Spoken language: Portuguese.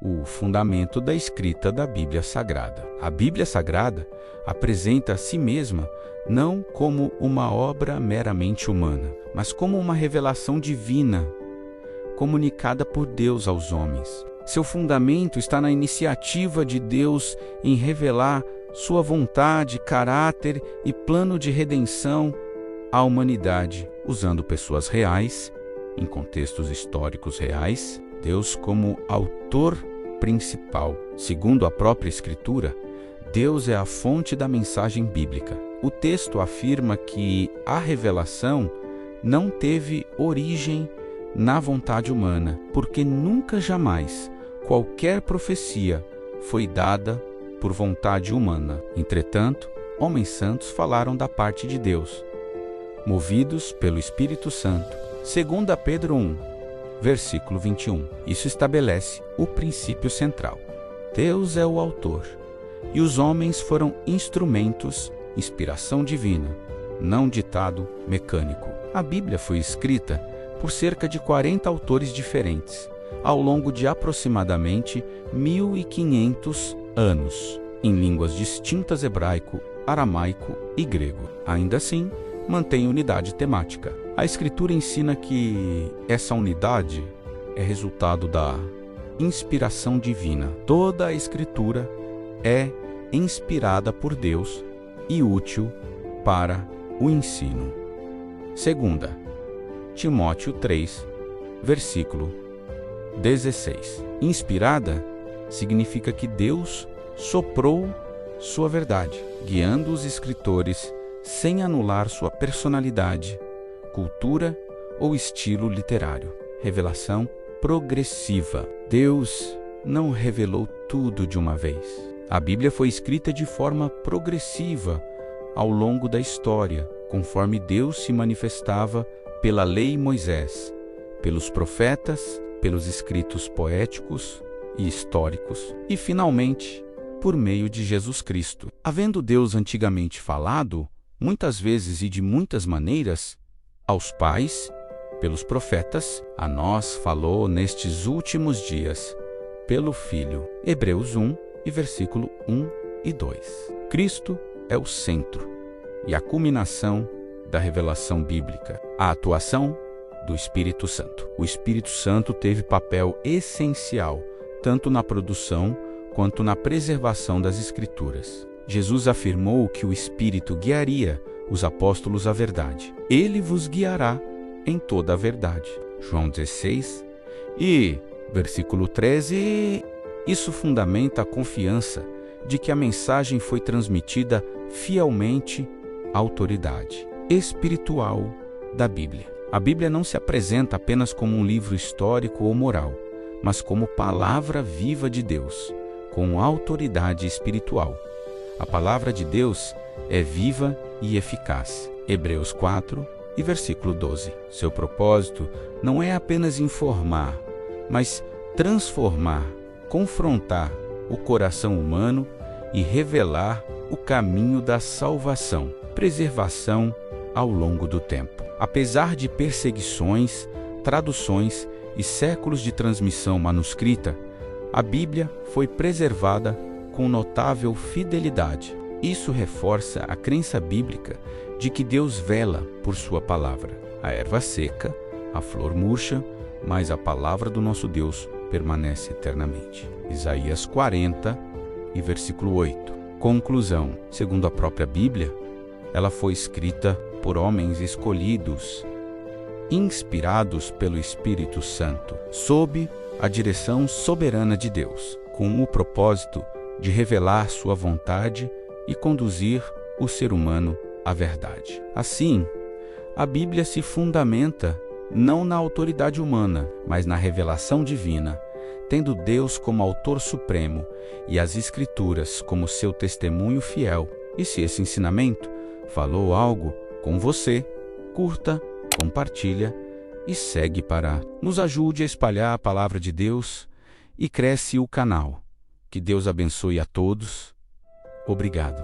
o fundamento da escrita da Bíblia Sagrada. A Bíblia Sagrada apresenta a si mesma não como uma obra meramente humana, mas como uma revelação divina, comunicada por Deus aos homens. Seu fundamento está na iniciativa de Deus em revelar sua vontade, caráter e plano de redenção à humanidade, usando pessoas reais, em contextos históricos reais. Deus como autor principal. Segundo a própria Escritura, Deus é a fonte da mensagem bíblica. O texto afirma que a revelação não teve origem na vontade humana, porque nunca jamais qualquer profecia foi dada por vontade humana. Entretanto, homens santos falaram da parte de Deus, movidos pelo Espírito Santo. 2 Pedro 1, versículo 21. Isso estabelece o princípio central. Deus é o autor, e os homens foram instrumentos, inspiração divina, não ditado mecânico. A Bíblia foi escrita por cerca de 40 autores diferentes, ao longo de aproximadamente 1500 anos, em línguas distintas hebraico, aramaico e grego. Ainda assim, mantém unidade temática. A Escritura ensina que essa unidade é resultado da inspiração divina. Toda a Escritura é inspirada por Deus e útil para o ensino. 2 Timóteo 3, versículo 16. Inspirada significa que Deus soprou sua verdade, guiando os escritores sem anular sua personalidade, cultura ou estilo literário. Revelação progressiva. Deus não revelou tudo de uma vez. A Bíblia foi escrita de forma progressiva ao longo da história, conforme Deus se manifestava pela lei de Moisés, pelos profetas, pelos escritos poéticos e históricos e, finalmente, por meio de Jesus Cristo. Havendo Deus antigamente falado, muitas vezes e de muitas maneiras, aos pais, pelos profetas, a nós falou nestes últimos dias, pelo Filho. Hebreus 1, e versículo 1 e 2. Cristo é o centro e a culminação da revelação bíblica, a atuação do Espírito Santo. O Espírito Santo teve papel essencial, tanto na produção quanto na preservação das Escrituras. Jesus afirmou que o Espírito guiaria os apóstolos à verdade. Ele vos guiará em toda a verdade. João 16 e versículo 13. Isso fundamenta a confiança de que a mensagem foi transmitida fielmente à autoridade espiritual da Bíblia. A Bíblia não se apresenta apenas como um livro histórico ou moral, mas como palavra viva de Deus, com autoridade espiritual. A palavra de Deus é viva e eficaz. Hebreus 4 e versículo 12. Seu propósito não é apenas informar, mas transformar, confrontar o coração humano e revelar o caminho da salvação, preservação ao longo do tempo. Apesar de perseguições, traduções e séculos de transmissão manuscrita, a Bíblia foi preservada com notável fidelidade. Isso reforça a crença bíblica de que Deus vela por sua palavra. A erva seca, a flor murcha, mas a palavra do nosso Deus permanece eternamente. Isaías 40 e versículo 8. Conclusão. Segundo a própria Bíblia, ela foi escrita por homens escolhidos, inspirados pelo Espírito Santo, sob a direção soberana de Deus, com o propósito de revelar sua vontade e conduzir o ser humano à verdade. Assim, a Bíblia se fundamenta não na autoridade humana, mas na revelação divina, tendo Deus como autor supremo e as Escrituras como seu testemunho fiel. E se esse ensinamento falou algo com você, curta, compartilha e segue para nos ajude a espalhar a palavra de Deus e cresce o canal. Que Deus abençoe a todos. Obrigado.